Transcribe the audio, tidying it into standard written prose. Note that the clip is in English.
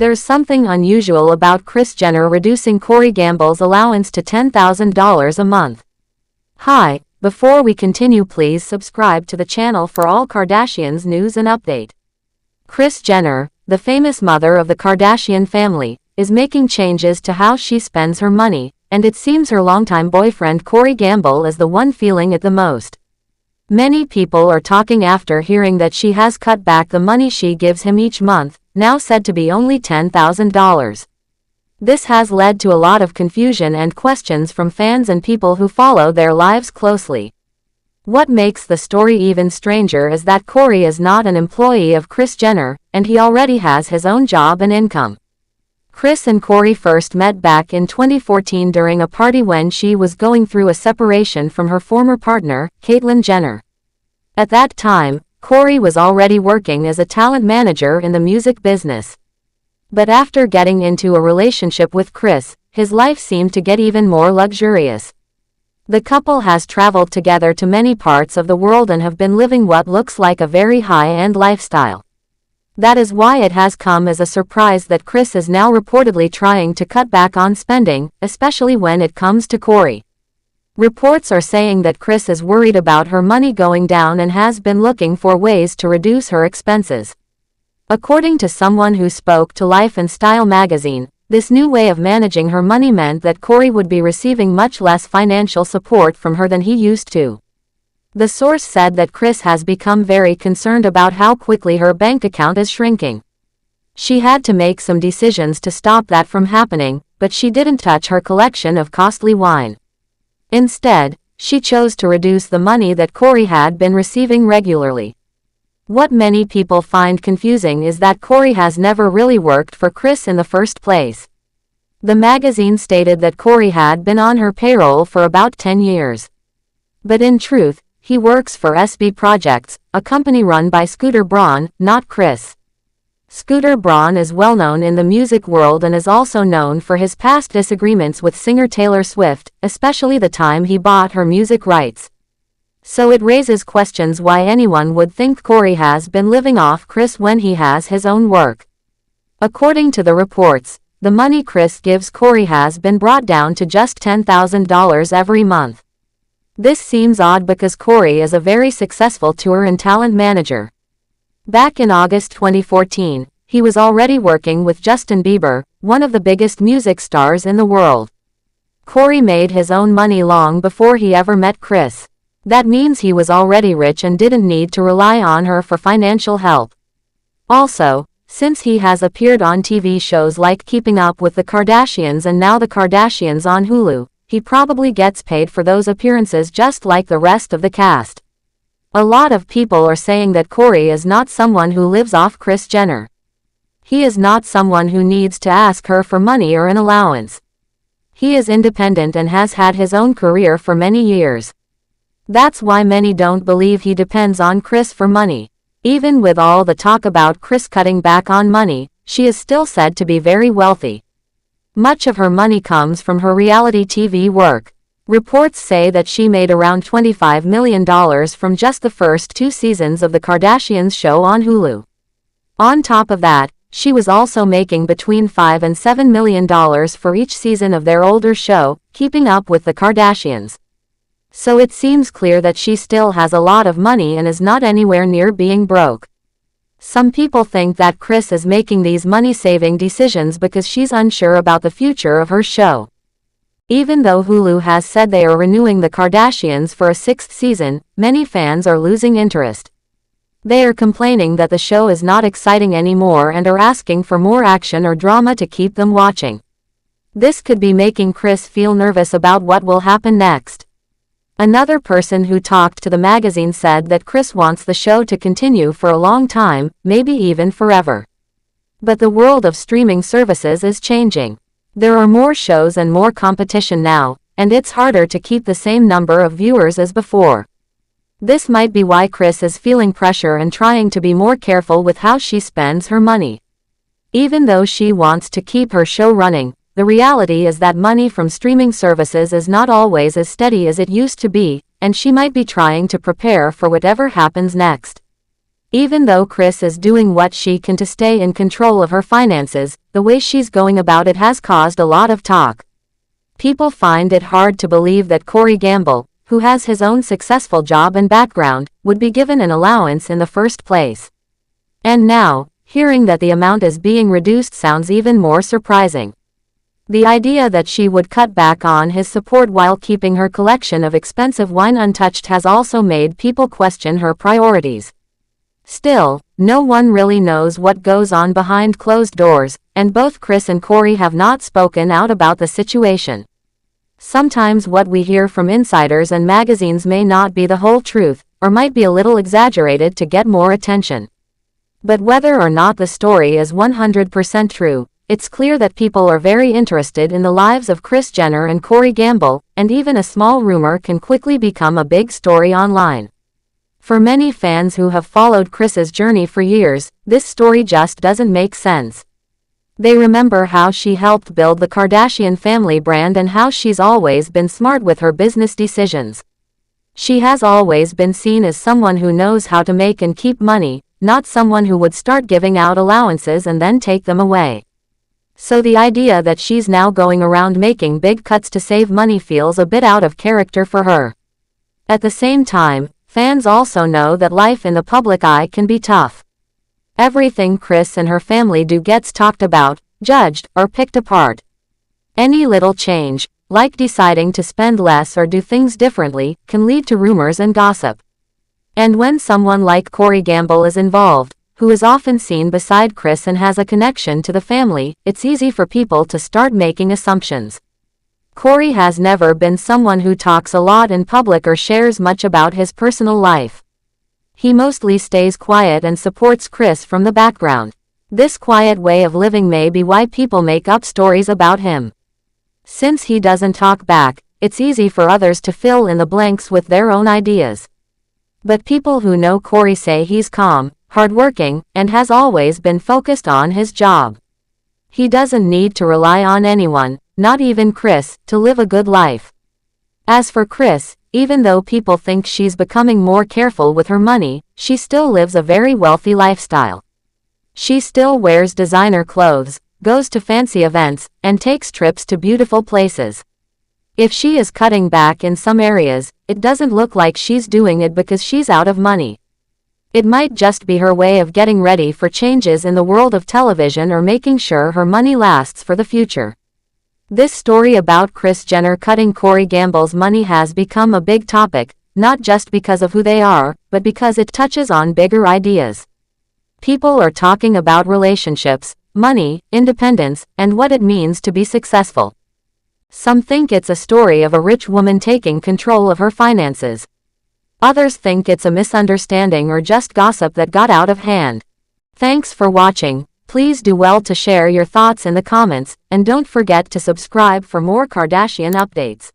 There's something unusual about Kris Jenner reducing Corey Gamble's allowance to $10,000 a month. Hi, before we continue, please subscribe to the channel for all Kardashians news and update. Kris Jenner, the famous mother of the Kardashian family, is making changes to how she spends her money, and it seems her longtime boyfriend Corey Gamble is the one feeling it the most. Many people are talking after hearing that she has cut back the money she gives him each month, now said to be only $10,000. This has led to a lot of confusion and questions from fans and people who follow their lives closely. What makes the story even stranger is that Corey is not an employee of Kris Jenner, and he already has his own job and income. Kris and Corey first met back in 2014 during a party when she was going through a separation from her former partner, Caitlyn Jenner. At that time, Corey was already working as a talent manager in the music business. But after getting into a relationship with Kris, his life seemed to get even more luxurious. The couple has traveled together to many parts of the world and have been living what looks like a very high-end lifestyle. That is why it has come as a surprise that Kris is now reportedly trying to cut back on spending, especially when it comes to Corey. Reports are saying that Kris is worried about her money going down and has been looking for ways to reduce her expenses. According to someone who spoke to Life and Style magazine, this new way of managing her money meant that Corey would be receiving much less financial support from her than he used to. The source said that Kris has become very concerned about how quickly her bank account is shrinking. She had to make some decisions to stop that from happening, but she didn't touch her collection of costly wine. Instead, she chose to reduce the money that Corey had been receiving regularly. What many people find confusing is that Corey has never really worked for Kris in the first place. The magazine stated that Corey had been on her payroll for about 10 years. But in truth, he works for SB Projects, a company run by Scooter Braun, not Kris. Scooter Braun is well known in the music world and is also known for his past disagreements with singer Taylor Swift, especially the time he bought her music rights. So it raises questions why anyone would think Corey has been living off Kris when he has his own work. According to the reports, the money Kris gives Corey has been brought down to just $10,000 every month. This seems odd because Corey is a very successful tour and talent manager. Back in August 2014, he was already working with Justin Bieber, one of the biggest music stars in the world. Corey made his own money long before he ever met Kris. That means he was already rich and didn't need to rely on her for financial help. Also, since he has appeared on TV shows like Keeping Up with the Kardashians and now The Kardashians on Hulu, he probably gets paid for those appearances just like the rest of the cast. A lot of people are saying that Corey is not someone who lives off Kris Jenner. He is not someone who needs to ask her for money or an allowance. He is independent and has had his own career for many years. That's why many don't believe he depends on Kris for money. Even with all the talk about Kris cutting back on money, she is still said to be very wealthy. Much of her money comes from her reality TV work. Reports say that she made around $25 million from just the first 2 seasons of the Kardashians show on Hulu. On top of that, she was also making between $5 and $7 million for each season of their older show, Keeping Up with the Kardashians. So it seems clear that she still has a lot of money and is not anywhere near being broke. Some people think that Kris is making these money-saving decisions because she's unsure about the future of her show. Even though Hulu has said they are renewing the Kardashians for a 6th season, many fans are losing interest. They are complaining that the show is not exciting anymore and are asking for more action or drama to keep them watching. This could be making Kris feel nervous about what will happen next. Another person who talked to the magazine said that Kris wants the show to continue for a long time, maybe even forever. But the world of streaming services is changing. There are more shows and more competition now, and it's harder to keep the same number of viewers as before. This might be why Kris is feeling pressure and trying to be more careful with how she spends her money. Even though she wants to keep her show running, the reality is that money from streaming services is not always as steady as it used to be, and she might be trying to prepare for whatever happens next. Even though Kris is doing what she can to stay in control of her finances, the way she's going about it has caused a lot of talk. People find it hard to believe that Corey Gamble, who has his own successful job and background, would be given an allowance in the first place. And now, hearing that the amount is being reduced sounds even more surprising. The idea that she would cut back on his support while keeping her collection of expensive wine untouched has also made people question her priorities. Still, no one really knows what goes on behind closed doors, and both Kris and Corey have not spoken out about the situation. Sometimes what we hear from insiders and magazines may not be the whole truth, or might be a little exaggerated to get more attention. But whether or not the story is 100% true, it's clear that people are very interested in the lives of Kris Jenner and Corey Gamble, and even a small rumor can quickly become a big story online. For many fans who have followed Kris's journey for years, this story just doesn't make sense. They remember how she helped build the Kardashian family brand and how she's always been smart with her business decisions. She has always been seen as someone who knows how to make and keep money, not someone who would start giving out allowances and then take them away. So the idea that she's now going around making big cuts to save money feels a bit out of character for her. At the same time, fans also know that life in the public eye can be tough. Everything Kris and her family do gets talked about, judged, or picked apart. Any little change, like deciding to spend less or do things differently, can lead to rumors and gossip. And when someone like Corey Gamble is involved, who is often seen beside Kris and has a connection to the family, it's easy for people to start making assumptions. Corey has never been someone who talks a lot in public or shares much about his personal life. He mostly stays quiet and supports Kris from the background. This quiet way of living may be why people make up stories about him. Since he doesn't talk back, it's easy for others to fill in the blanks with their own ideas. But people who know Corey say he's calm, hardworking, and has always been focused on his job. He doesn't need to rely on anyone, not even Kris, to live a good life. As for Kris, even though people think she's becoming more careful with her money, she still lives a very wealthy lifestyle. She still wears designer clothes, goes to fancy events, and takes trips to beautiful places. If she is cutting back in some areas, it doesn't look like she's doing it because she's out of money. It might just be her way of getting ready for changes in the world of television or making sure her money lasts for the future. This story about Kris Jenner cutting Corey Gamble's money has become a big topic, not just because of who they are, but because it touches on bigger ideas. People are talking about relationships, money, independence, and what it means to be successful. Some think it's a story of a rich woman taking control of her finances. Others think it's a misunderstanding or just gossip that got out of hand. Thanks for watching. Please do well to share your thoughts in the comments, and don't forget to subscribe for more Kardashian updates.